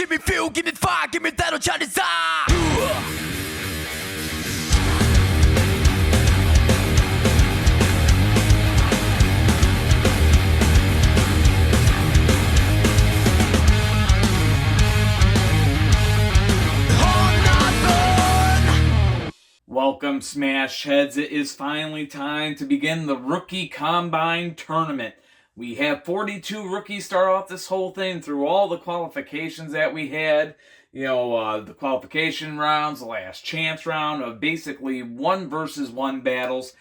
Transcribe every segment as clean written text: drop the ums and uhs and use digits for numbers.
give me fuel, give me fire, give me that old Chinese desire. Welcome, Smash Heads. It is finally time to begin the Rookie Combine Tournament. We have 42 rookies start off this whole thing through all the qualifications that we had. The qualification rounds, the last chance round of basically 1-versus-1 battles.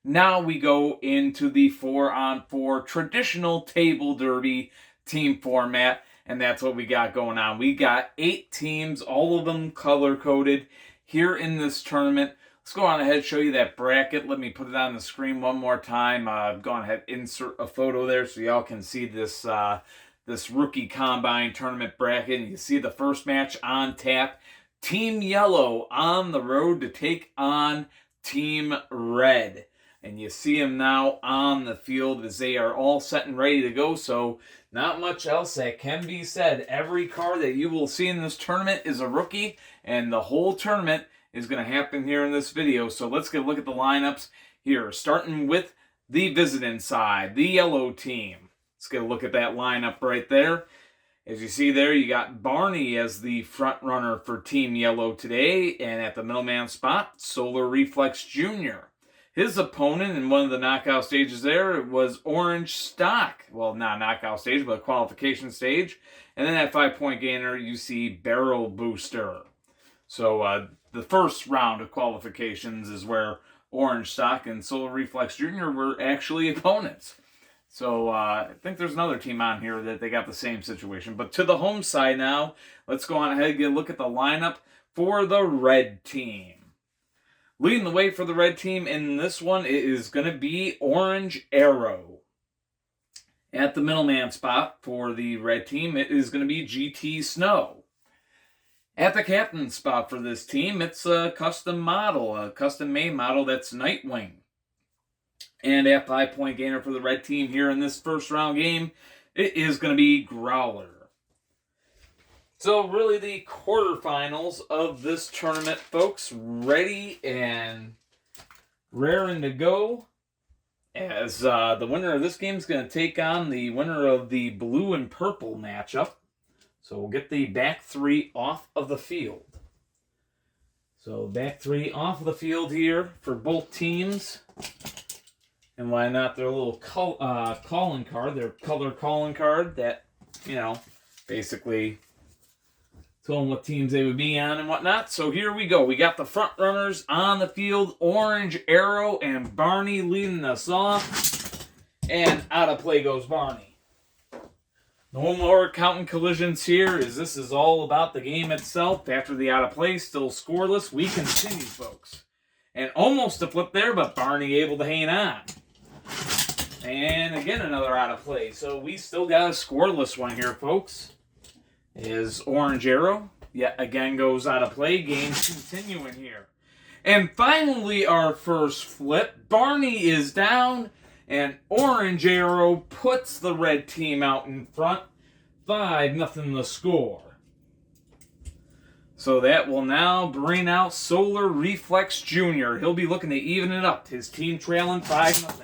Now we go into the 4-on-4 traditional table derby team format, and that's what we got going on. We got 8 teams, all of them color-coded here in this tournament. Let's go on ahead and show you that bracket. Let me put it on the screen one more time. I've gone ahead and insert a photo there so y'all can see this this Rookie Combine Tournament bracket. And you see the first match on tap. Team Yellow on the road to take on Team Red. And you see them now on the field as they are all set and ready to go. So not much else that can be said. Every card that you will see in this tournament is a rookie, and the whole tournament is going to happen here in this video. So let's get a look at the lineups here, starting with the visiting side, the yellow team. Let's get a look at that lineup right there. As you see there, you got Barney as the front runner for Team Yellow today, and at the middleman spot, Solar Reflex Jr. His opponent in one of the knockout stages there was Orange Stock. Well, not knockout stage, but qualification stage. And then at 5-point gainer, you see Barrel Booster. So the first round of qualifications is where Orange Stock and Solar Reflex Jr. were actually opponents. So I think there's another team on here that they got the same situation. But to the home side now, let's go on ahead and get a look at the lineup for the red team. Leading the way for the red team in this one, it is going to be Orange Arrow. At the middleman spot for the red team, it is going to be GT Snow. At the captain spot for this team, it's a custom model, a custom-made model that's Nightwing. And at 5-point gainer for the red team here in this first round game, it is going to be Growler. So really the quarterfinals of this tournament, folks, ready and raring to go. As the winner of this game is going to take on the winner of the blue and purple matchup. So we'll get the back three off of the field. So back three off of the field here for both teams. And why not their little calling card, their color calling card that, basically tell them what teams they would be on and whatnot. So here we go. We got the front runners on the field, Orange Arrow and Barney leading us off. And out of play goes Barney. No more counting collisions here, as this is all about the game itself. After the out of play, still scoreless. We continue, folks. And almost a flip there, but Barney able to hang on. And again, another out of play. So we still got a scoreless one here, folks. Is Orange Arrow yet again goes out of play. Game's continuing here. And finally, our first flip. Barney is down, and Orange Arrow puts the red team out in front. 5-0 the score. So that will now bring out Solar Reflex Jr. He'll be looking to even it up. His team trailing 5-0.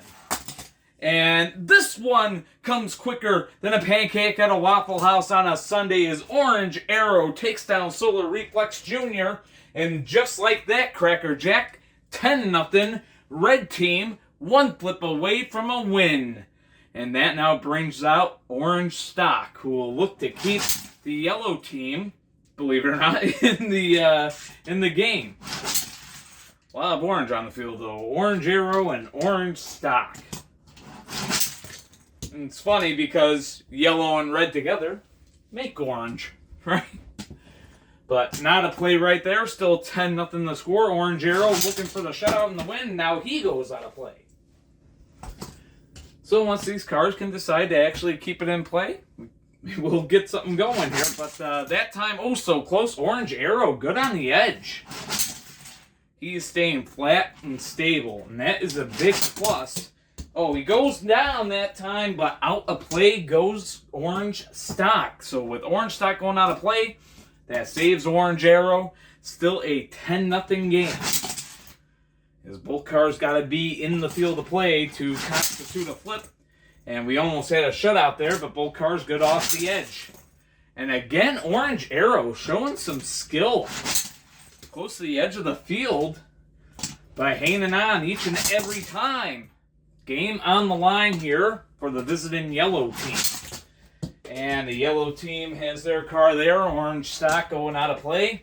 And this one comes quicker than a pancake at a Waffle House on a Sunday as Orange Arrow takes down Solar Reflex Jr. And just like that, Cracker Jack, 10-0, red team, one flip away from a win. And that now brings out Orange Stock, who will look to keep the yellow team, believe it or not, in the game. A lot of orange on the field, though. Orange Arrow and Orange Stock. And it's funny because yellow and red together make orange, right? But not a play right there. Still 10-0 the score. Orange Arrow looking for the shutout in the win. Now he goes out of play. So once these cards can decide to actually keep it in play, we'll get something going here. But that time, oh so close. Orange Arrow good on the edge. He's staying flat and stable. And that is a big plus Oh, he goes down that time, but out of play goes Orange Stock. So with Orange Stock going out of play, that saves Orange Arrow. Still a 10-0 game. As both cars got to be in the field of play to constitute a flip. And we almost had a shutout there, but both cars good off the edge. And again, Orange Arrow showing some skill close to the edge of the field by hanging on each and every time. Game on the line here for the visiting yellow team. And the yellow team has their car there. Orange Stock going out of play.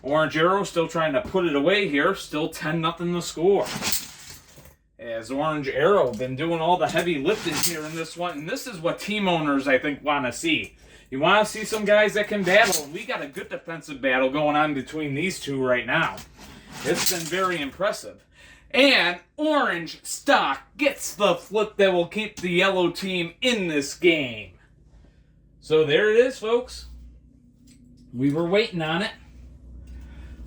Orange Arrow still trying to put it away here. Still 10-0 the score. As Orange Arrow been doing all the heavy lifting here in this one. And this is what team owners, I think, want to see. You want to see some guys that can battle. And we got a good defensive battle going on between these two right now. It's been very impressive. And Orange Stock gets the flip that will keep the yellow team in this game. So there it is, folks. We were waiting on it.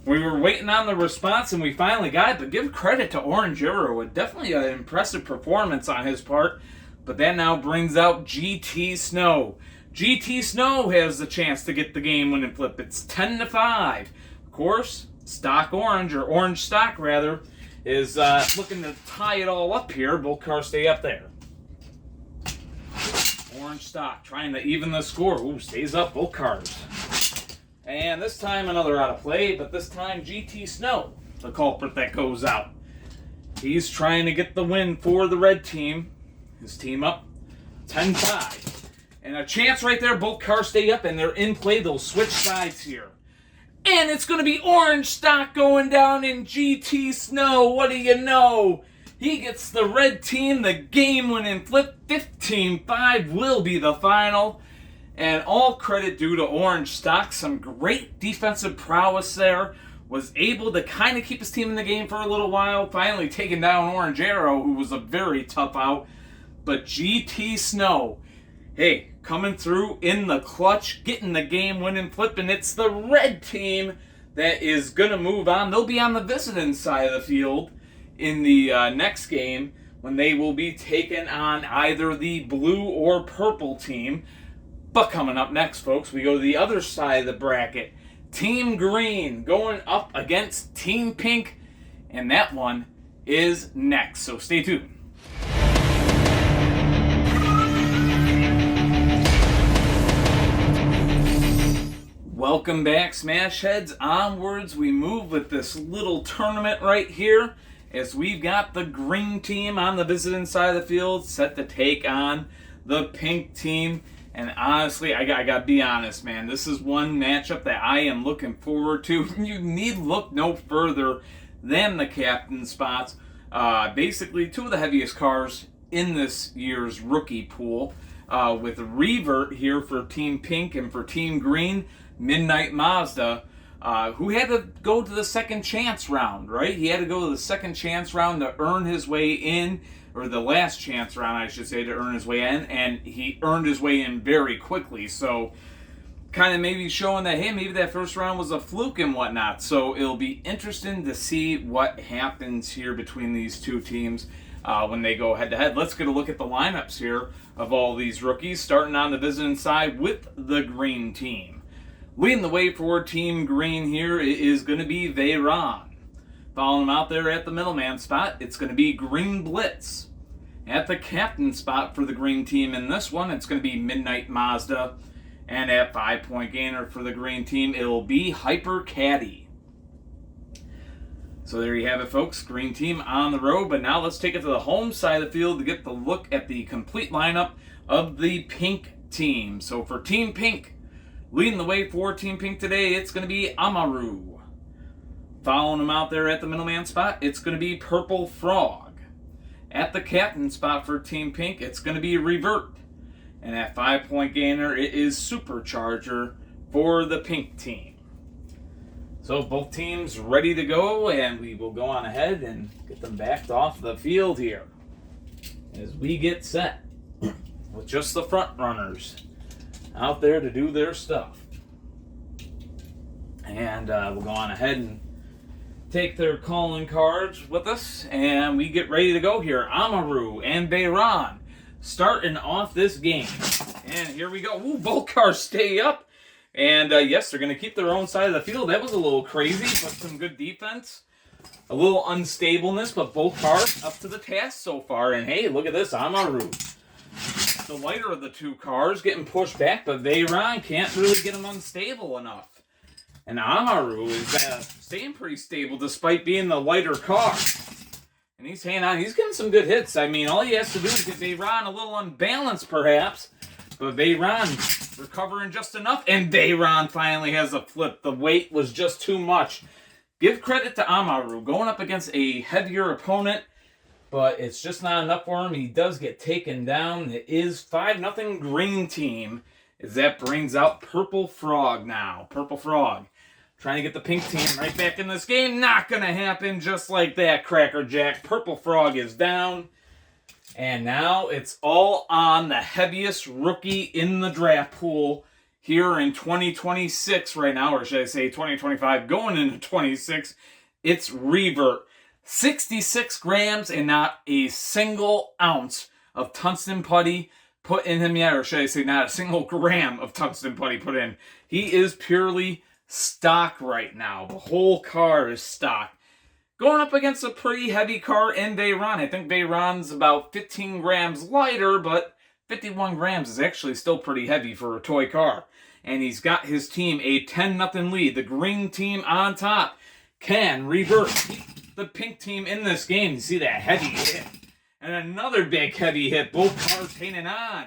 We were waiting on the response, and we finally got it. But give credit to Orange Arrow. Definitely an impressive performance on his part. But that now brings out GT Snow. GT Snow has the chance to get the game-winning flip. It's 10-5. Of course, Stock Orange, or Orange Stock, rather, is looking to tie it all up here. Both cars stay up there. Orange Stock trying to even the score. Ooh, stays up, both cars. And this time another out of play, but this time GT Snow, the culprit that goes out. He's trying to get the win for the red team. His team up 10-5. And a chance right there. Both cars stay up and they're in play. They'll switch sides here. And it's going to be Orange Stock going down in GT Snow. What do you know? He gets the red team the game-winning flip. 15-5 will be the final. And all credit due to Orange Stock. Some great defensive prowess there. Was able to kind of keep his team in the game for a little while. Finally taking down Orange Arrow, who was a very tough out. But GT Snow, hey, coming through in the clutch, getting the game-winning flip, and it's the red team that is going to move on. They'll be on the visiting side of the field in the next game when they will be taking on either the blue or purple team. But coming up next, folks, we go to the other side of the bracket. Team Green going up against Team Pink, and that one is next. So stay tuned. Welcome back, Smash Heads. Onwards we move with this little tournament right here as we've got the green team on the visiting side of the field set to take on the pink team. And honestly, I got to be honest, man. This is one matchup that I am looking forward to. You need look no further than the captain spots. Basically, two of the heaviest cars in this year's rookie pool. With Revert here for Team Pink and for Team Green, Midnight Mazda, who had to go to the second chance round, right? He had to go to the second chance round to earn his way in, or the last chance round, I should say, to earn his way in, and he earned his way in very quickly. So, kind of maybe showing that, hey, maybe that first round was a fluke and whatnot. So, it'll be interesting to see what happens here between these two teams when they go head-to-head. Let's get a look at the lineups here of all these rookies, starting on the visiting side with the green team. Leading the way for Team Green here is going to be Veyron. Following him out there at the middleman spot, it's going to be Green Blitz. At the captain spot for the green team in this one, it's going to be Midnight Mazda. And at 5-point gainer for the green team, it'll be Hyper Caddy. So there you have it, folks. Green team on the road. But now let's take it to the home side of the field to get the look at the complete lineup of the pink team. So for Team Pink, leading the way for Team Pink today, it's going to be Amaru. Following him out there at the middleman spot, it's going to be Purple Frog. At the captain spot for Team Pink, it's going to be Revert. And at 5-point gainer, it is Supercharger for the pink team. So both teams ready to go, and we will go on ahead and get them backed off the field here as we get set with just the front runners out there to do their stuff. And we'll go on ahead and take their calling cards with us, and we get ready to go here. Amaru and Bayron starting off this game. And here we go. Ooh, both cars stay up. And yes, they're going to keep their own side of the field. That was a little crazy, but some good defense. A little unstableness, but both cars up to the task so far. And hey, look at this, Amaru. The lighter of the two cars getting pushed back, but Bayron can't really get them unstable enough. And Amaru is staying pretty stable despite being the lighter car. And he's hanging on. He's getting some good hits. I mean, all he has to do is get Bayron a little unbalanced, perhaps. But Bayron recovering just enough. And Bayron finally has a flip. The weight was just too much. Give credit to Amaru. Going up against a heavier opponent. But it's just not enough for him. He does get taken down. It is 5-0 green team. As that brings out Purple Frog now. Purple Frog. Trying to get the pink team right back in this game. Not going to happen just like that, Cracker Jack. Purple Frog is down. And now it's all on the heaviest rookie in the draft pool here in 2026 right now. Or should I say 2025 going into 26. It's Revert. 66 grams and not a single ounce of tungsten putty put in him yet. Or should I say not a single gram of tungsten putty put in. He is purely stock right now. The whole car is stock. Going up against a pretty heavy car in Bayron. I think Bayron's about 15 grams lighter, but 51 grams is actually still pretty heavy for a toy car. And he's got his team a 10-0 lead. The green team on top. Can Revert keep the pink team in this game? You see that heavy hit. And another big heavy hit. Both cars hanging on.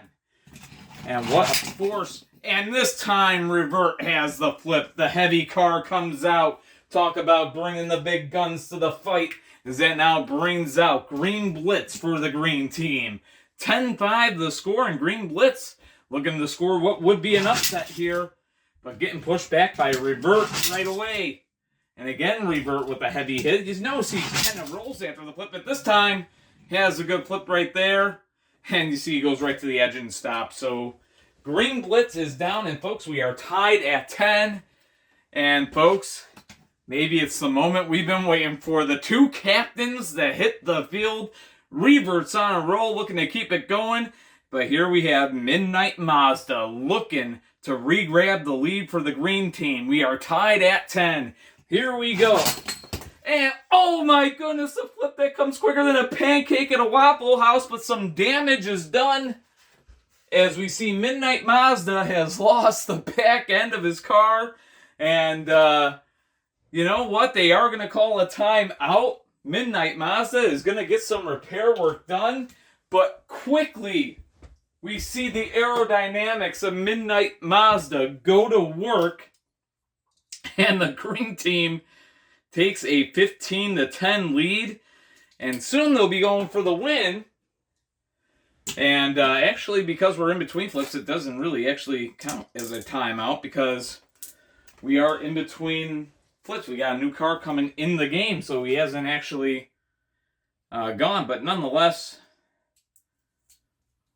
And what a force. And this time, Revert has the flip. The heavy car comes out. Talk about bringing the big guns to the fight. As that now brings out Green Blitz for the green team. 10-5 the score, and Green Blitz looking to score what would be an upset here. But getting pushed back by Revert right away. And again, Revert with a heavy hit. You notice he kind of rolls after the flip, but this time he has a good flip right there. And you see he goes right to the edge and stops. So Green Blitz is down, and folks, we are tied at 10. And folks, maybe it's the moment we've been waiting for. The two captains that hit the field. Revert's on a roll, looking to keep it going. But here we have Midnight Mazda looking to re-grab the lead for the green team. We are tied at 10. Here we go. And, oh my goodness, a flip that comes quicker than a pancake at a Waffle House, but some damage is done. As we see, Midnight Mazda has lost the back end of his car. And, you know what? They are going to call a timeout. Midnight Mazda is going to get some repair work done. But quickly, we see the aerodynamics of Midnight Mazda go to work. And the green team takes a 15-10 lead. And soon they'll be going for the win. And actually, because we're in between flips, it doesn't really actually count as a timeout because we are in between flips. We got a new car coming in the game, so he hasn't actually gone. But nonetheless,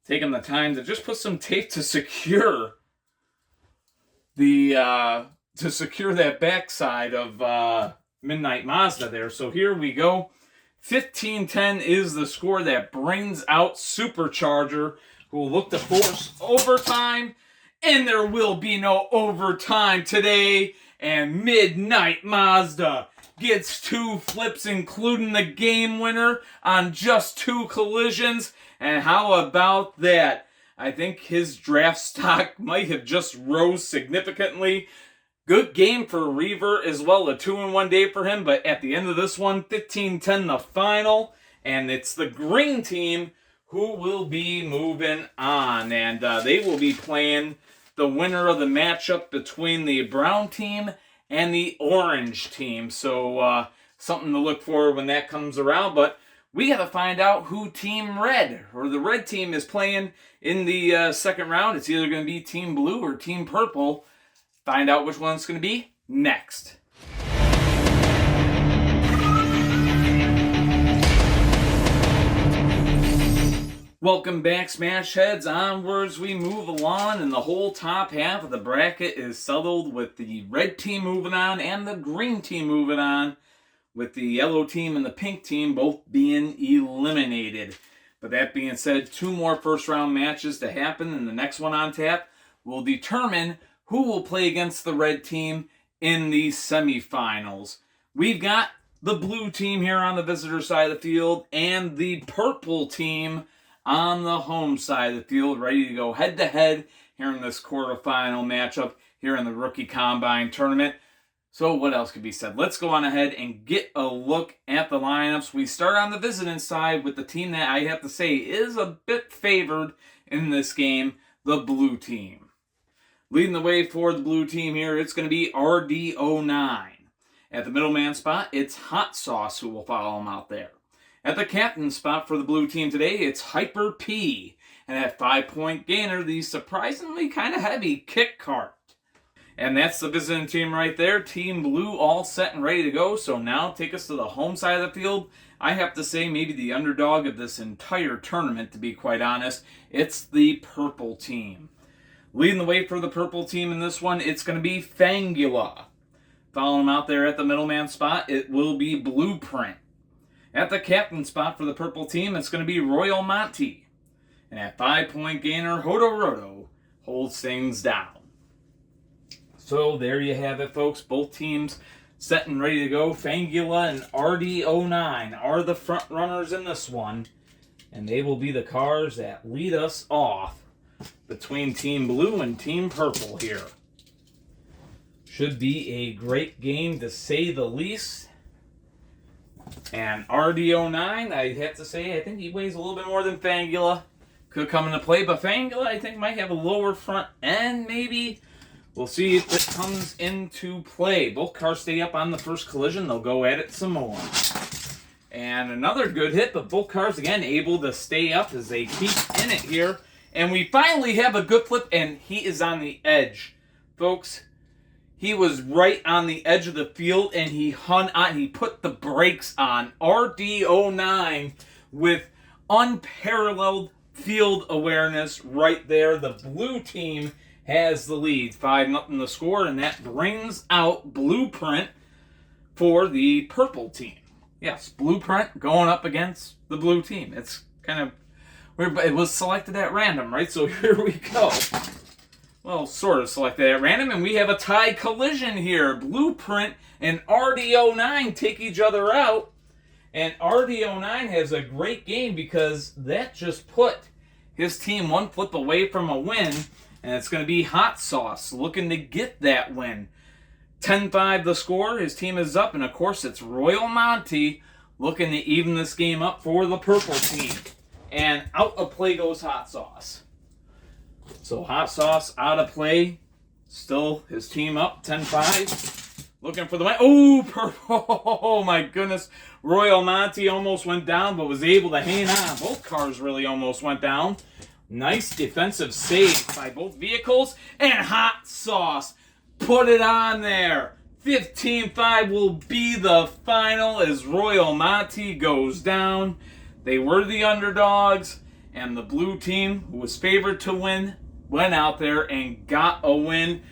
taking the time to just put some tape to secure the that backside of Midnight Mazda there. So here we go. 15-10 is the score that brings out Supercharger, who will look to force overtime. And there will be no overtime today. And Midnight Mazda gets 2 flips, including the game winner on just 2 collisions. And how about that? I think his draft stock might have just rose significantly. Good game for Revert as well, a 2-1 day for him. But at the end of this one, 15-10 the final. And it's the green team who will be moving on. And they will be playing the winner of the matchup between the brown team and the orange team. So something to look for when that comes around. But we got to find out who Team Red or the red team is playing in the second round. It's either going to be Team Blue or Team Purple. Find out which one it's going to be next. Welcome back, Smash Heads. Onwards we move along, and the whole top half of the bracket is settled with the red team moving on and the green team moving on. with the yellow team and the pink team both being eliminated. But that being said, 2 more first-round matches to happen, and the next one on tap will determine who will play against the red team in the semifinals. We've got the blue team here on the visitor side of the field and the purple team on the home side of the field, ready to go head-to-head here in this quarterfinal matchup here in the Rookie Combine Tournament. So what else could be said? Let's go on ahead and get a look at the lineups. We start on the visiting side with the team that I have to say is a bit favored in this game, the blue team. Leading the way for the blue team here, it's going to be RD09. At the middleman spot, it's Hot Sauce who will follow him out there. At the captain spot for the blue team today, it's Hyper P. And at 5-point gainer, the surprisingly kind of heavy Kick Cart. And that's the visiting team right there. Team Blue all set and ready to go. So now take us to the home side of the field. I have to say maybe the underdog of this entire tournament, to be quite honest. It's the purple team. Leading the way for the purple team in this one, it's going to be Fangula. Following him out there at the middleman spot, it will be Blueprint. At the captain spot for the purple team, it's going to be Royal Monty. And at 5-point gainer, Hodoroto holds things down. So there you have it, folks. Both teams set and ready to go. Fangula and RD09 are the front runners in this one. And they will be the cars that lead us off between Team Blue and Team Purple here. Should be a great game to say the least. And RD09, I have to say, I think he weighs a little bit more than Fangula. Could come into play, but Fangula, I think, might have a lower front end, maybe. We'll see if it comes into play. Both cars stay up on the first collision. They'll go at it some more. And another good hit, but both cars, again, able to stay up as they keep in it here. And we finally have a good flip, and he is on the edge. Folks, he was right on the edge of the field, and he hung on. He put the brakes on. RD09 with unparalleled field awareness right there. The blue team has the lead, 5-0 the score, and that brings out Blueprint for the purple team. Yes, Blueprint going up against the blue team. It's kind of weird, but it was selected at random, right? So here we go. Well, sort of selected at random, and we have a tie collision here. Blueprint and RD09 take each other out, and RD09 has a great game because that just put his team one flip away from a win. And it's going to be Hot Sauce looking to get that win. 10-5 the score. His team is up. And, of course, it's Royal Monty looking to even this game up for the purple team. And out of play goes Hot Sauce. So Hot Sauce out of play. Still his team up, 10-5. Looking for the win. Oh, purple. Oh, my goodness. Royal Monty almost went down, but was able to hang on. Both cars really almost went down. Nice defensive save by both vehicles. And Hot Sauce put it on there. 15-5 will be the final as Royal Monty goes down. They were the underdogs. And the blue team, who was favored to win, went out there and got a win.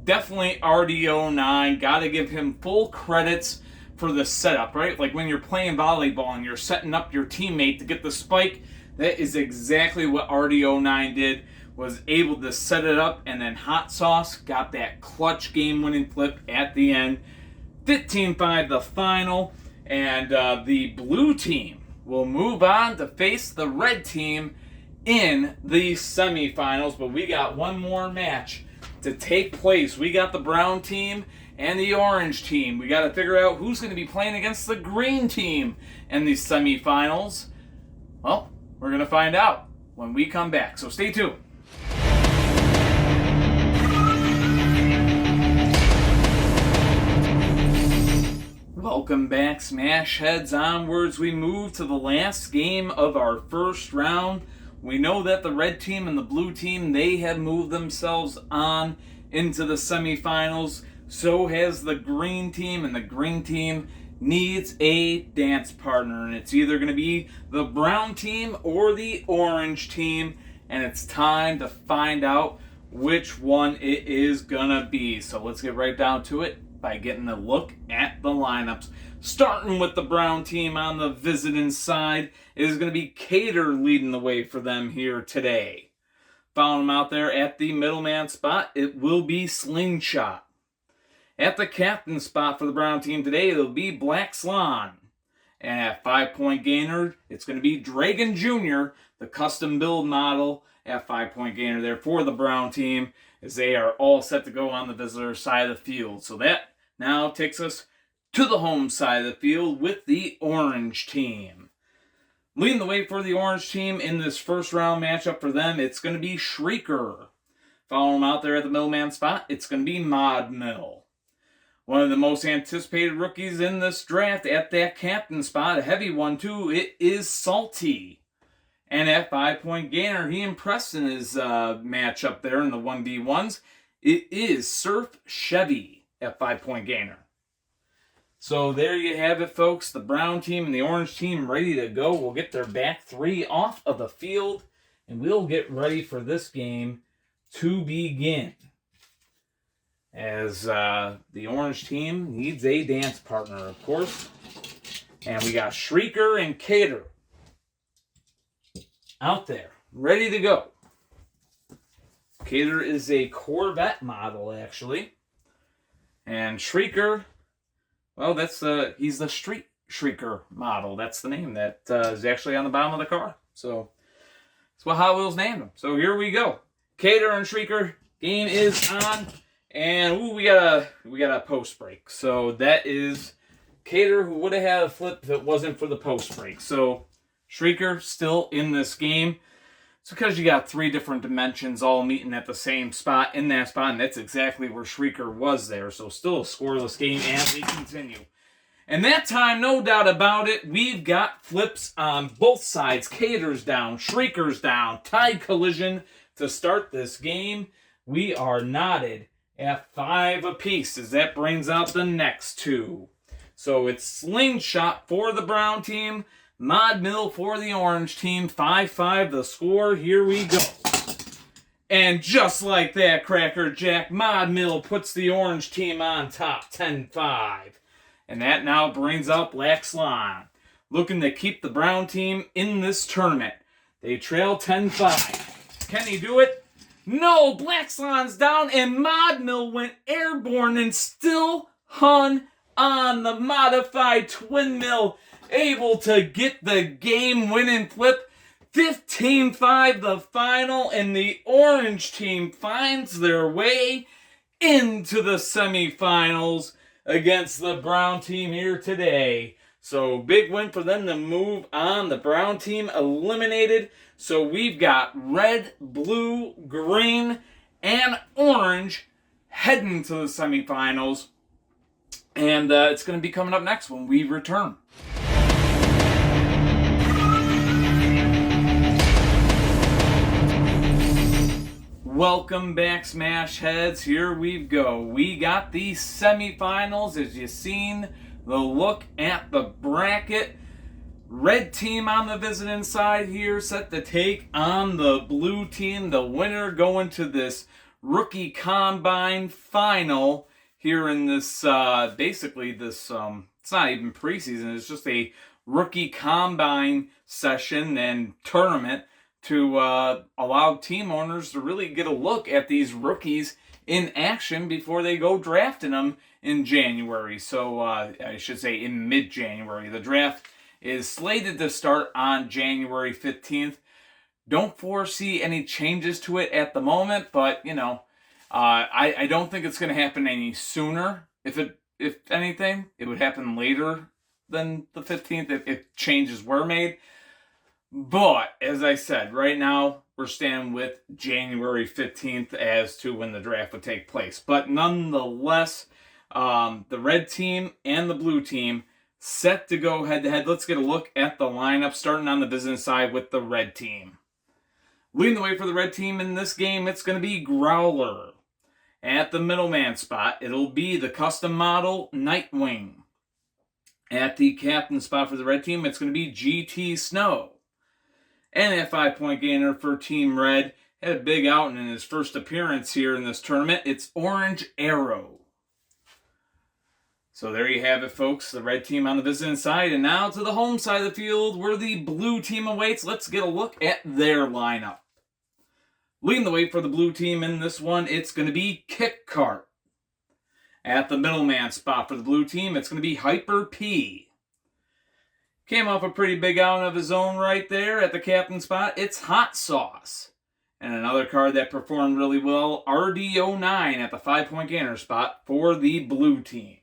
Definitely RD09. Got to give him full credits for the setup, right? Like when you're playing volleyball and you're setting up your teammate to get the spike. That is exactly what RD09 did, was able to set it up, and then Hot Sauce got that clutch game-winning flip at the end. 15-5 the final, and the blue team will move on to face the red team in the semifinals, but we got one more match to take place. We got the brown team and the orange team. We got to figure out who's going to be playing against the green team in the semifinals. Well, we're going to find out when we come back, so stay tuned. Welcome back, Smash Heads. Onwards, we move to the last game of our first round. We know that the red team and the blue team, they have moved themselves on into the semifinals. So has the green team, and the green team needs a dance partner, and it's either going to be the brown team or the orange team, and it's time to find out which one it is going to be. So let's get right down to it by getting a look at the lineups. Starting with the Brown team on the visiting side, it is going to be Cater leading the way for them here today. Following them out there at the middleman spot, it will be Slingshot. At the captain spot for the Brown team today, it'll be Black Slan. And at 5-point gainer, it's going to be Dragon Jr., the custom build model at 5-point gainer there for the Brown team, as they are all set to go on the visitor side of the field. So that now takes us to the home side of the field with the Orange team. Leading the way for the Orange team in this first round matchup for them, it's going to be Shrieker. Following them out there at the middleman spot, it's going to be Mod Mill. One of the most anticipated rookies in this draft at that captain spot, a heavy one too, it is Salty. And at 5-point gainer, he impressed in his matchup there in the 1v1s. It is Surf Chevy at 5-point gainer. So there you have it, folks. The Brown team and the Orange team ready to go. We'll get their back three off of the field, and we'll get ready for this game to begin. As the Orange team needs a dance partner, of course. And we got Shrieker and Cater out there, ready to go. Cater is a Corvette model, actually. And Shrieker, well, he's the Street Shrieker model. That's the name that is actually on the bottom of the car. So that's what Hot Wheels named him. So here we go. Cater and Shrieker, game is on. And we got a post break. So that is Cater, who would have had a flip if it wasn't for the post break. So Shrieker still in this game. It's because you got three different dimensions all meeting at the same spot in that spot, and that's exactly where Shrieker was there. So still a scoreless game as we continue. And that time, no doubt about it, we've got flips on both sides. Cater's down, Shrieker's down, tied collision to start this game. We are knotted at 5 apiece, as that brings out the next two. So it's Slingshot for the Brown team, Mod Mill for the Orange team. 5-5 the score. Here we go. And just like that, Cracker Jack, Mod Mill puts the Orange team on top, 10-5. And that now brings out Black Slan, looking to keep the Brown team in this tournament. They trail 10-5. Can he do it? No, Black Slan's down, and Mod Mill went airborne and still hung on. The modified twin mill, able to get the game-winning flip. 15-5 the final, and the Orange team finds their way into the semifinals against the Brown team here today. So big win for them to move on. The Brown team eliminated. So we've got red, blue, green, and orange heading to the semifinals. And it's going to be coming up next when we return. Welcome back, Smash Heads. Here we go. We got the semifinals, as you've seen the look at the bracket. Red team on the visiting side here, set to take on the blue team. The winner going to this rookie combine final here in this, basically this, it's not even preseason, it's just a rookie combine session and tournament to allow team owners to really get a look at these rookies in action before they go drafting them in January. So I should say in mid-January. The draft is slated to start on January 15th. Don't foresee any changes to it at the moment, but, you know, I don't think it's going to happen any sooner. If anything, it would happen later than the 15th if changes were made. But, as I said, right now, we're standing with January 15th as to when the draft would take place. But nonetheless, the red team and the blue team set to go head-to-head. Let's get a look at the lineup, starting on the business side with the red team. Leading the way for the red team in this game, it's going to be Growler. At the middleman spot, it'll be the custom model Nightwing. At the captain spot for the red team, it's going to be GT Snow. And at 5-point gainer for Team Red, had a big outing in his first appearance here in this tournament, it's Orange Arrow. So there you have it, folks. The red team on the visiting side. And now to the home side of the field where the blue team awaits. Let's get a look at their lineup. Leading the way for the blue team in this one, it's going to be Kick Cart. At the middleman spot for the blue team, it's going to be Hyper P. Came off a pretty big outing of his own right there at the captain spot. It's Hot Sauce. And another card that performed really well, RD09 at the 5-point gainer spot for the blue team.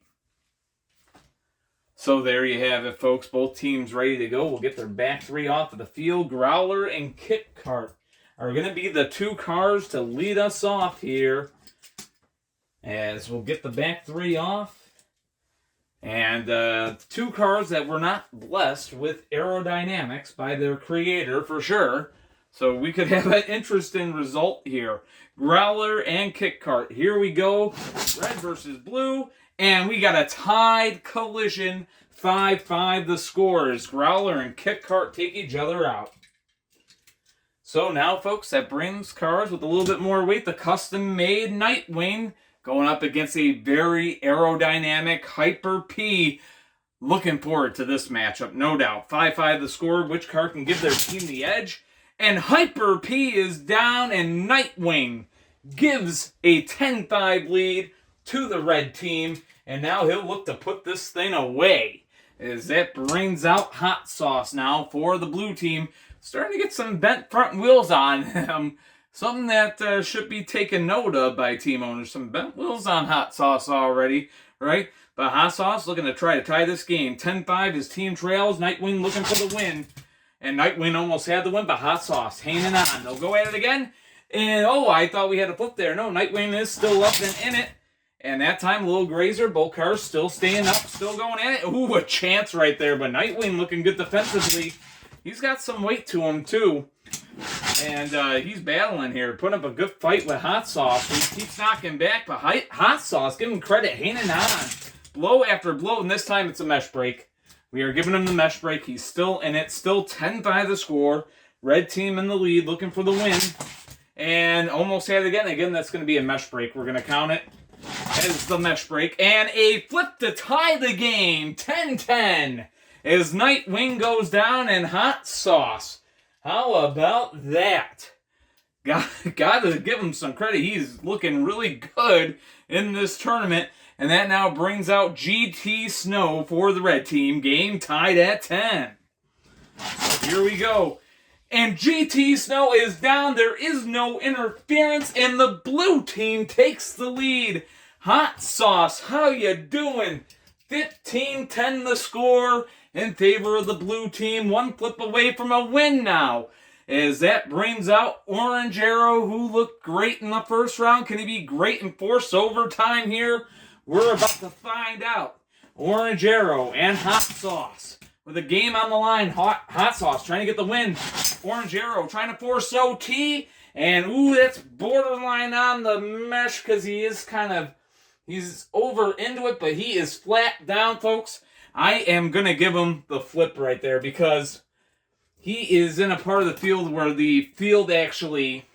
So there you have it, folks. Both teams ready to go. We'll get their back three off of the field. Growler and Kick Cart are going to be the two cars to lead us off here. As we'll get the back three off. And two cars that were not blessed with aerodynamics by their creator for sure. So we could have an interesting result here. Growler and Kick Cart. Here we go. Red versus blue. And we got a tied collision. 5-5 the scores. Growler and Kick Cart take each other out. So now, folks, that brings cars with a little bit more weight. The custom-made Nightwing going up against a very aerodynamic Hyper P. Looking forward to this matchup, no doubt. 5-5 the score. Which car can give their team the edge? And Hyper P is down, and Nightwing gives a 10-5 lead to the red team. And now he'll look to put this thing away. As that brings out Hot Sauce now for the blue team. Starting to get some bent front wheels on him. Something that should be taken note of by team owners. Some bent wheels on Hot Sauce already, right? But Hot Sauce looking to try to tie this game. 10-5, his team trails. Nightwing looking for the win. And Nightwing almost had the win, but Hot Sauce hanging on. They'll go at it again. And, oh, I thought we had a flip there. No, Nightwing is still up and in it. And that time, Little Grazer, both cars still staying up, still going at it. Ooh, a chance right there. But Nightwing looking good defensively. He's got some weight to him, too. And he's battling here. Putting up a good fight with Hot Sauce. He keeps knocking back, but Hot Sauce, give him credit, hanging on. Blow after blow, and this time it's a mesh break. We are giving him the mesh break. He's still in it. Still 10-5 the score. Red team in the lead, looking for the win. And almost had it again. Again, that's going to be a mesh break. We're going to count it as the mesh break. And a flip to tie the game. 10-10. As Nightwing goes down and Hot Sauce. How about that? Got to give him some credit. He's looking really good in this tournament. And that now brings out GT Snow for the red team. Game tied at 10. So here we go. And GT Snow is down. There is no interference. And the blue team takes the lead. Hot Sauce, how you doing? 15-10 the score in favor of the blue team. One flip away from a win now. As that brings out Orange Arrow, who looked great in the first round. Can he be great in forced overtime here? We're about to find out. Orange Arrow and Hot Sauce with a game on the line. Hot Sauce trying to get the win. Orange Arrow trying to force OT. And, ooh, that's borderline on the mesh because he's over into it, but he is flat down, folks. I am going to give him the flip right there because he is in a part of the field where the field actually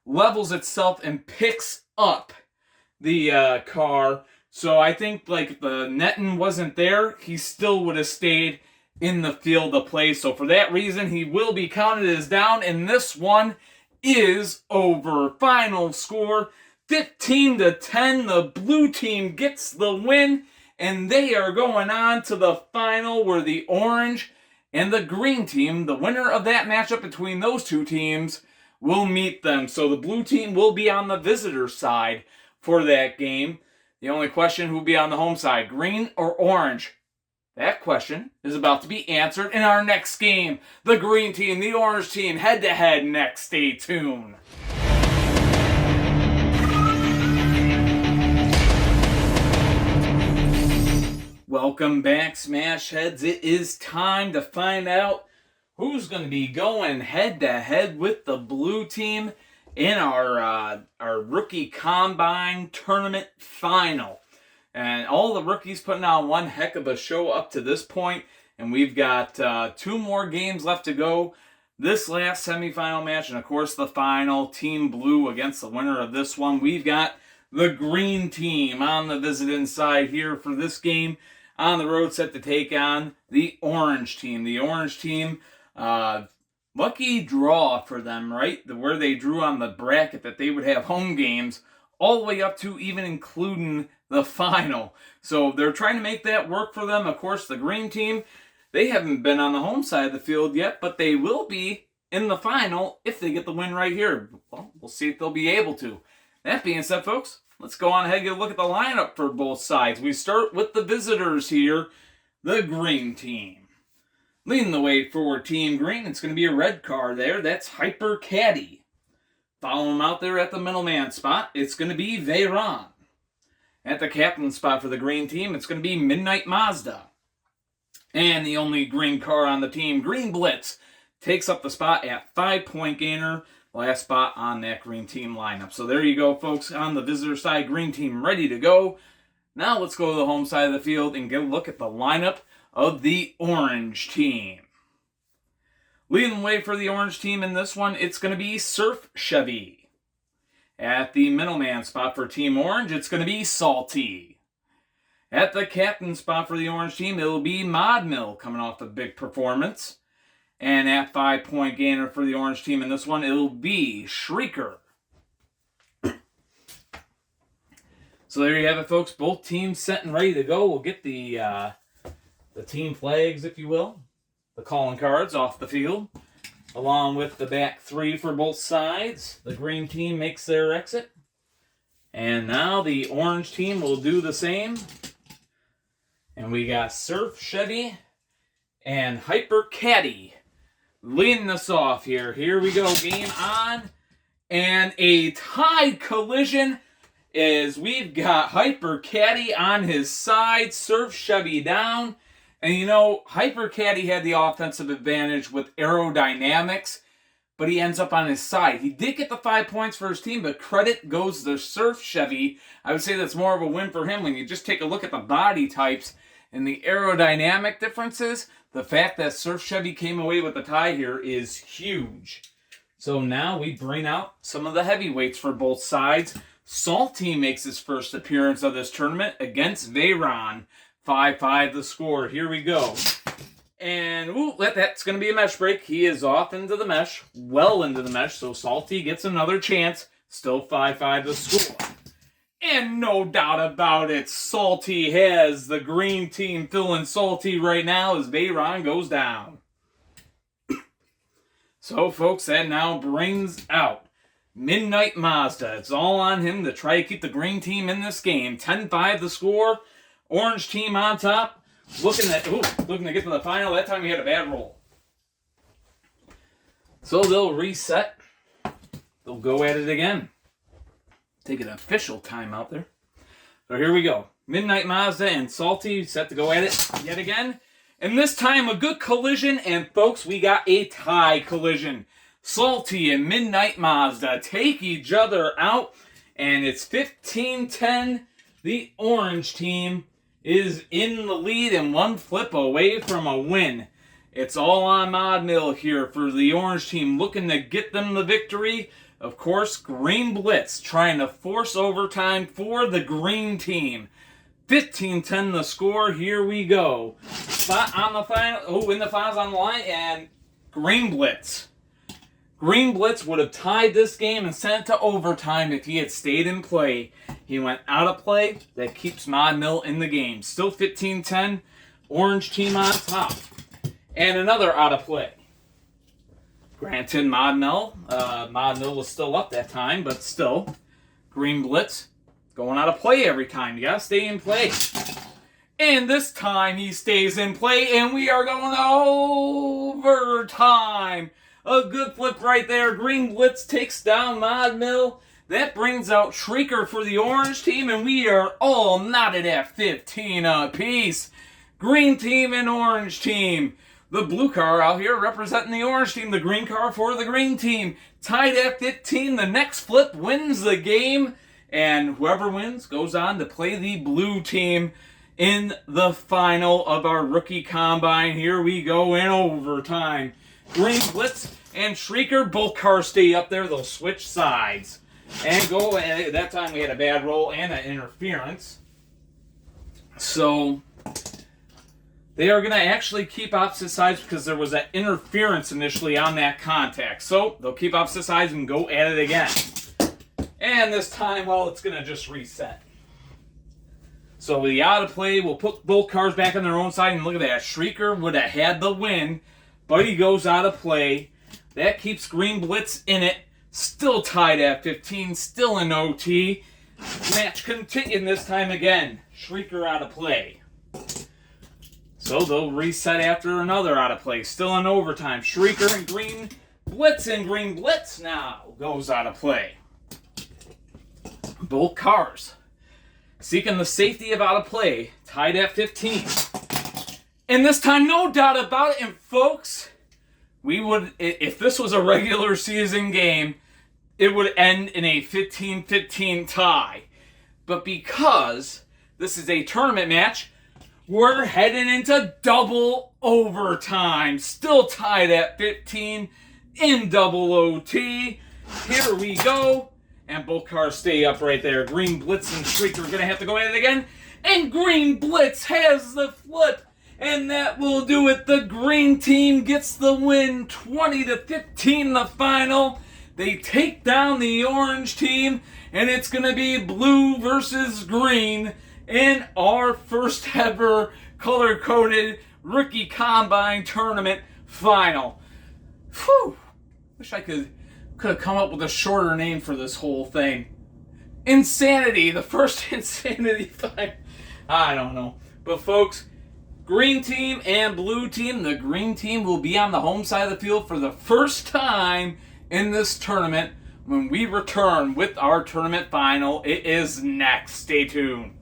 levels itself and picks up the car. So I think like the netting wasn't there, he still would have stayed in the field of play. So for that reason, he will be counted as down. And this one is over. Final score 15-10. The blue team gets the win. And they are going on to the final where the orange and the green team, the winner of that matchup between those two teams, will meet them. So the blue team will be on the visitor side for that game. The only question, who will be on the home side, green or orange? That question is about to be answered in our next game. The green team, the orange team, head-to-head next. Stay tuned. Welcome back, Smash Heads. It is time to find out who's going to be going head-to-head with the blue team in our rookie combine tournament final. And all the rookies putting on one heck of a show up to this point. And we've got 2 more games left to go. This last semifinal match, and of course the final, Team Blue against the winner of this one. We've got the green team on the visiting side here for this game. On the road, set to take on the orange team. The orange team, lucky draw for them, right? Where they drew on the bracket that they would have home games all the way up to even including the final. So they're trying to make that work for them. Of course, the green team, they haven't been on the home side of the field yet, but they will be in the final if they get the win right here. Well, we'll see if they'll be able to. That being said, folks, let's go on ahead and get a look at the lineup for both sides. We start with the visitors here, the green team. Leading the way for Team Green, it's going to be a red car there. That's Hyper Caddy. Follow him out there at the middleman spot. It's going to be Veyron. At the captain spot for the green team, it's going to be Midnight Mazda. And the only green car on the team, Green Blitz, takes up the spot at 5-point gainer. Last spot on that green team lineup. So there you go, folks, on the visitor side, green team ready to go. Now let's go to the home side of the field and get a look at the lineup of the orange team. Leading the way for the orange team in this one, it's going to be Surf Chevy. At the middleman spot for Team Orange, it's going to be Salty. At the captain spot for the orange team, it'll be Mod Mill coming off a big performance. And at 5-point gainer for the orange team in this one, it'll be Shrieker. So there you have it, folks. Both teams set and ready to go. We'll get the team flags, if you will, the calling cards off the field, along with the back three for both sides. The green team makes their exit. And now the orange team will do the same. And we got Surf Chevy and Hyper Caddy leading us off here. Here we go, game on. And a tied collision is we've got Hyper Caddy on his side, Surf Chevy down. And you know, Hyper Caddy had the offensive advantage with aerodynamics, but he ends up on his side. He did get the 5 points for his team, but credit goes to Surf Chevy. I would say that's more of a win for him when you just take a look at the body types and the aerodynamic differences. The fact that Surf Chevy came away with the tie here is huge. So now we bring out some of the heavyweights for both sides. Salty makes his first appearance of this tournament against Veyron. 5-5 the score. Here we go. And that's going to be a mesh break. He is off into the mesh, well into the mesh, so Salty gets another chance. Still 5-5 the score. And no doubt about it, Salty has the green team feeling salty right now as Veyron goes down. So, folks, that now brings out Midnight Mazda. It's all on him to try to keep the green team in this game. 10-5 the score. Orange team on top. Looking to get to the final. That time we had a bad roll. So they'll reset. They'll go at it again. Take an official timeout there. So here we go. Midnight Mazda and Salty set to go at it yet again. And this time a good collision. And folks, we got a tie collision. Salty and Midnight Mazda take each other out. And it's 15-10. The orange team is in the lead and one flip away from a win. It's all on Mod Mill here for the orange team, looking to get them the victory. Of course, Green Blitz trying to force overtime for the green team. 15-10 the score. Here we go. Spot on the final. In the finals on the line, and Green Blitz. Green Blitz would have tied this game and sent it to overtime if he had stayed in play. He went out of play. That keeps Mod Mill in the game. Still 15-10. Orange team on top. And another out of play. Granted, Mod Mill was still up that time, but still. Green Blitz going out of play every time. You gotta stay in play. And this time he stays in play, and we are going overtime. A good flip right there. Green Blitz takes down Mod Mill. That brings out Shrieker for the orange team, and we are all knotted at 15 apiece. Green team and orange team. The blue car out here representing the orange team. The green car for the green team. Tied at 15. The next flip wins the game. And whoever wins goes on to play the blue team in the final of our rookie combine. Here we go in overtime. Green Blitz and Shrieker, both cars stay up there. They'll switch sides. and go. And that time we had a bad roll and an interference. So they are going to actually keep opposite sides because there was that interference initially on that contact. So they'll keep opposite sides and go at it again. And this time, well, it's going to just reset. So the out of play, we'll put both cars back on their own side. And look at that. Shrieker would have had the win, but he goes out of play. That keeps Green Blitz in it. Still tied at 15. Still in OT. Match continued this time again. Shrieker out of play. So they'll reset after another out of play. Still in overtime. Shrieker and Green Blitz now goes out of play. Both cars seeking the safety of out of play, tied at 15. And this time, no doubt about it, and folks, we would, if this was a regular season game, it would end in a 15-15 tie. But because this is a tournament match, we're heading into double overtime. Still tied at 15 in double OT. Here we go. And both cars stay up right there. Green Blitz and Shrieker are going to have to go at it again. And Green Blitz has the flip. And that will do it. The green team gets the win. 20-15 the final. They take down the orange team. And it's going to be blue versus green in our first ever color-coded Rookie Combine Tournament final. Whew. Wish I could have come up with a shorter name for this whole thing. Insanity. The first Insanity fight. I don't know. But folks, green team and blue team. The green team will be on the home side of the field for the first time in this tournament when we return with our tournament final. It is next. Stay tuned.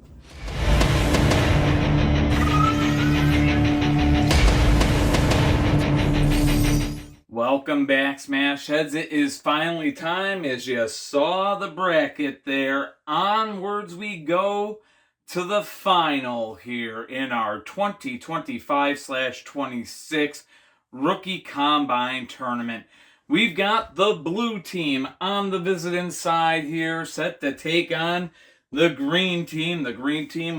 Welcome back, Smash Heads. It is finally time. As you saw the bracket there, onwards we go to the final here in our 2025/26 Rookie Combine Tournament. We've got the blue team on the visiting side here, set to take on the green team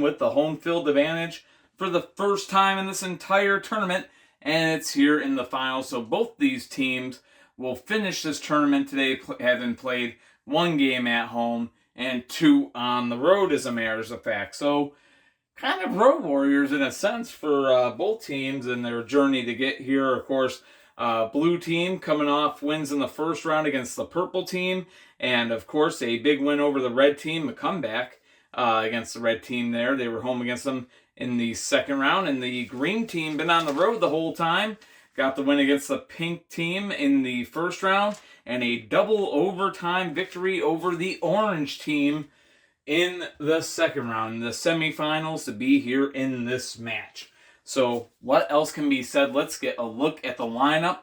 with the home field advantage for the first time in this entire tournament. And it's here in the final. So both these teams will finish this tournament today having played one game at home and two on the road, as a matter of fact. So kind of road warriors in a sense for both teams in their journey to get here. Of course, blue team coming off wins in the first round against the purple team. And of course, a big win over the red team, a comeback against the red team there. They were home against them in the second round, and the green team been on the road the whole time. Got the win against the pink team in the first round, and a double overtime victory over the orange team in the second round. The semifinals to be here in this match. So what else can be said? Let's get a look at the lineup.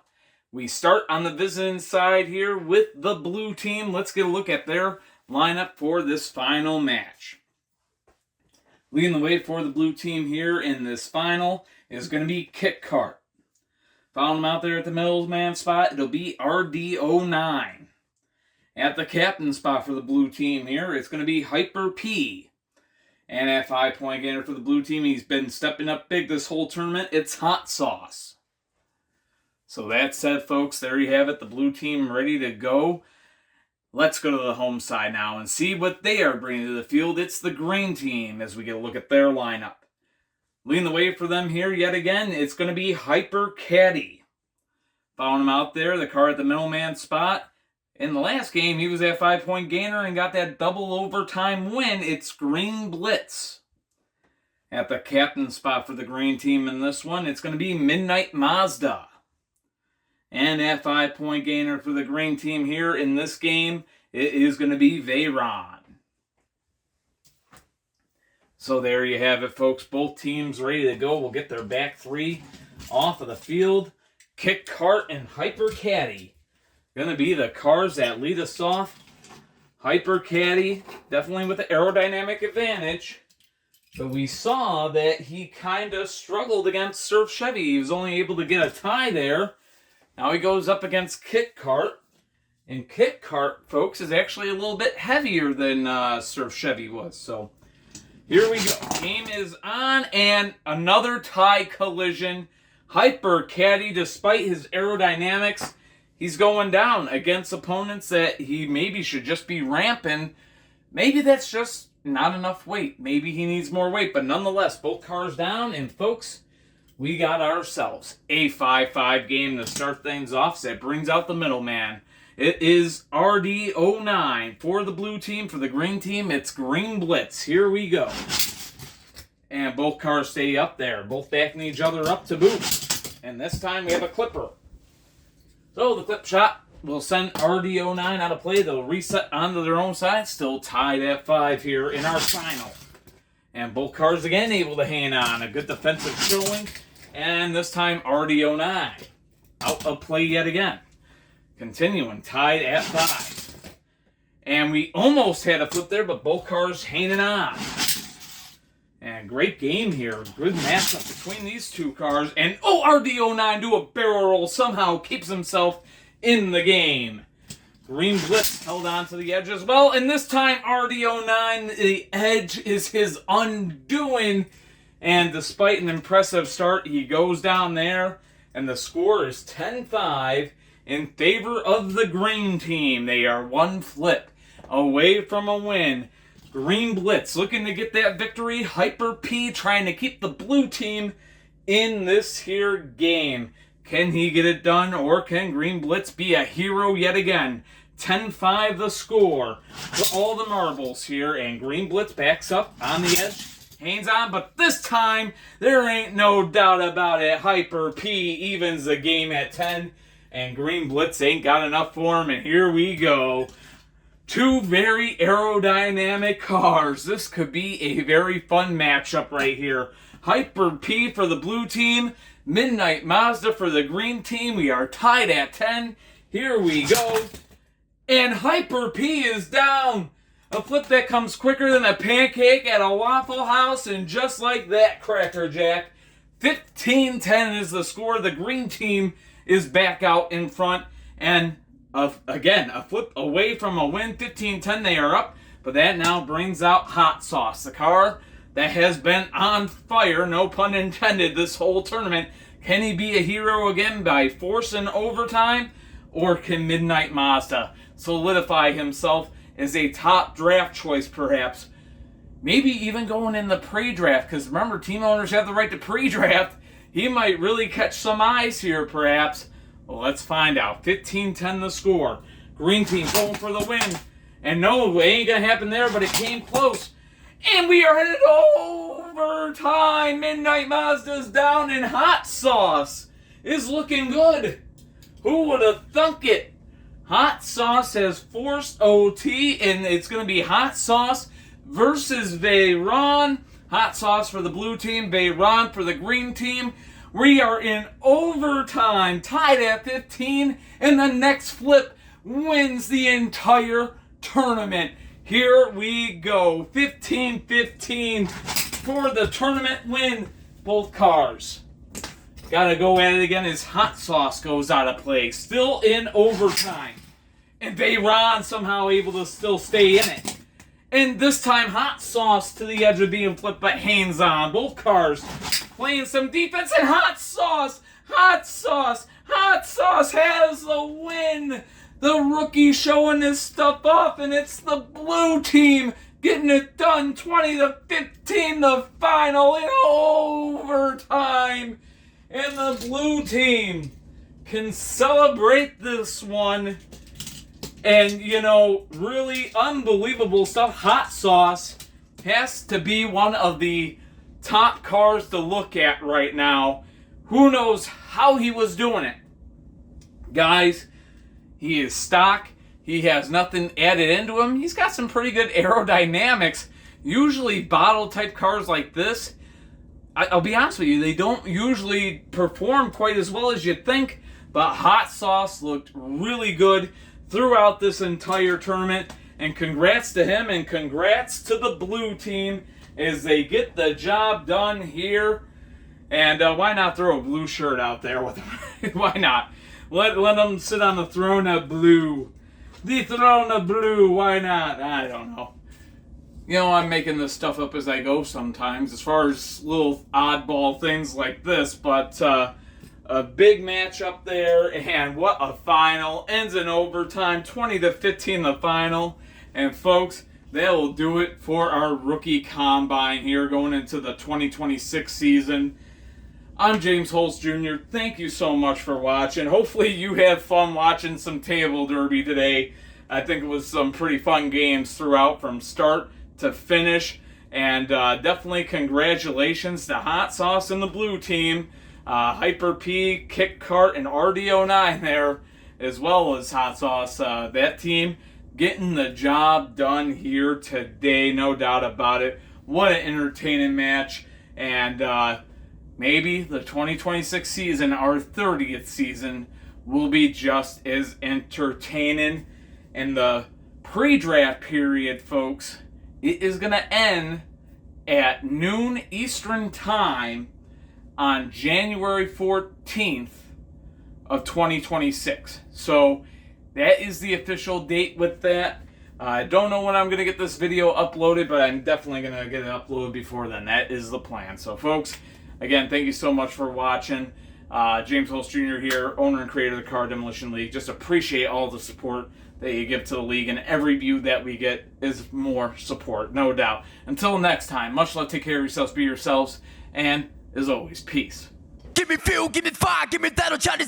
We start on the visiting side here with the blue team. Let's get a look at their lineup for this final match. Leading the way for the blue team here in this final is going to be Kit Cart. Following him out there at the middleman spot, it'll be RD09. At the captain spot for the blue team here, it's going to be Hyper P. And at 5-point gainer for the blue team, he's been stepping up big this whole tournament, it's Hot Sauce. So that said, folks, there you have it, the blue team ready to go. Let's go to the home side now and see what they are bringing to the field. It's the green team as we get a look at their lineup. Leading the way for them here yet again, it's going to be Hyper Caddy. Following him out there, the car at the middleman spot. In the last game, he was at 5-point gainer and got that double overtime win. It's Green Blitz. At the captain spot for the green team in this one, it's going to be Midnight Mazda. And at 5-point gainer for the green team here in this game, it is going to be Veyron. So there you have it, folks. Both teams ready to go. We'll get their back three off of the field. Kit Cart and Hyper Caddy going to be the cars that lead us off. Hyper Caddy, definitely with the aerodynamic advantage. But we saw that he kind of struggled against Surf Chevy. He was only able to get a tie there. Now he goes up against Kit Cart. And Kit Kart, folks, is actually a little bit heavier than Surf Chevy was. So here we go. Game is on, and another tie collision. Hyper Caddy, despite his aerodynamics, he's going down against opponents that he maybe should just be ramping. Maybe that's just not enough weight. Maybe he needs more weight. But nonetheless, both cars down, and folks, we got ourselves a 5-5 game to start things off. So that brings out the middleman. It is RD09 for the blue team. For the green team, it's Green Blitz. Here we go. And both cars stay up there, both backing each other up to boot. And this time we have a clipper. So the clip shot will send RD09 out of play. They'll reset onto their own side. Still tied at 5 here in our final. And both cars again able to hang on. A good defensive showing. And this time RD09 out of play yet again. Continuing, tied at 5. And we almost had a flip there, but both cars hanging on. And great game here. Good matchup between these two cars. And, RD09 do a barrel roll. Somehow keeps himself in the game. Green Blitz held on to the edge as well. And this time, RD09, the edge is his undoing. And despite an impressive start, he goes down there. And the score is 10-5. In favor of the green team. They are one flip away from a win. Green Blitz looking to get that victory. Hyper P trying to keep the blue team in this here game. Can he get it done, or can Green Blitz be a hero yet again? 10-5 the score for all the marbles here, and Green Blitz backs up on the edge. Hands on, but this time there ain't no doubt about it. Hyper P evens the game at 10. And Green Blitz ain't got enough for him, and here we go. Two very aerodynamic cars. This could be a very fun matchup right here. Hyper P for the blue team, Midnight Mazda for the green team. We are tied at 10. Here we go. And Hyper P is down. A flip that comes quicker than a pancake at a Waffle House, and just like that, Cracker Jack. 15-10 is the score. The green team is back out in front, and again, a flip away from a win. 15-10, they are up, but that now brings out Hot Sauce, the car that has been on fire, no pun intended, this whole tournament. Can he be a hero again by forcing overtime, or can Midnight Mazda solidify himself as a top draft choice perhaps? Maybe even going in the pre-draft, because remember, team owners have the right to pre-draft. He might really catch some eyes here, perhaps. Well, let's find out. 15-10 the score. Green team going for the win. And no, it ain't going to happen there, but it came close. And we are headed overtime. Midnight Mazda's down, and Hot Sauce is looking good. Who would have thunk it? Hot Sauce has forced OT, and it's going to be Hot Sauce versus Veyron. Hot Sauce for the blue team, Veyron for the green team. We are in overtime, tied at 15, and the next flip wins the entire tournament. Here we go, 15-15 for the tournament win. Both cars gotta go at it again as Hot Sauce goes out of play. Still in overtime, and Veyron somehow able to still stay in it. And this time, Hot Sauce to the edge of being flipped, but hands on. Both cars playing some defense, and Hot Sauce has the win. The rookie showing his stuff off, and it's the blue team getting it done. 20-15, the final in overtime. And the blue team can celebrate this one. And, really unbelievable stuff. Hot Sauce has to be one of the top cars to look at right now. Who knows how he was doing it? Guys, he is stock. He has nothing added into him. He's got some pretty good aerodynamics. Usually bottle-type cars like this, I'll be honest with you, they don't usually perform quite as well as you'd think. But Hot Sauce looked really good throughout this entire tournament, and congrats to him, and congrats to the blue team as they get the job done here. And why not throw a blue shirt out there with him? Why not? Let them sit on the throne of blue. Dethrone the blue, why not? I don't know. You know, I'm making this stuff up as I go sometimes, as far as little oddball things like this, but a big match up there, and what a final. Ends in overtime, 20-15 the final. And folks, that will do it for our rookie combine here going into the 2026 season. I'm James Holtz Jr. Thank you so much for watching. Hopefully you had fun watching some table derby today. I think it was some pretty fun games throughout from start to finish. And definitely congratulations to Hot Sauce and the blue team. Hyper P, Kick Cart, and RDO9 there, as well as Hot Sauce. That team getting the job done here today, no doubt about it. What an entertaining match. And maybe the 2026 season, our 30th season, will be just as entertaining. And the pre-draft period, folks, it is going to end at noon Eastern time on January 14th of 2026. So that is the official date with that. I don't know when I'm going to get this video uploaded, but I'm definitely going to get it uploaded before then. That is the plan. So folks, again, thank you so much for watching. James Holtz Jr. here, owner and creator of the Car Demolition League. Just appreciate all the support that you give to the league, and every view that we get is more support, no doubt. Until next time, much love, take care of yourselves, be yourselves, and as always, peace. Give me fuel, give me fire, give me that, I'll try to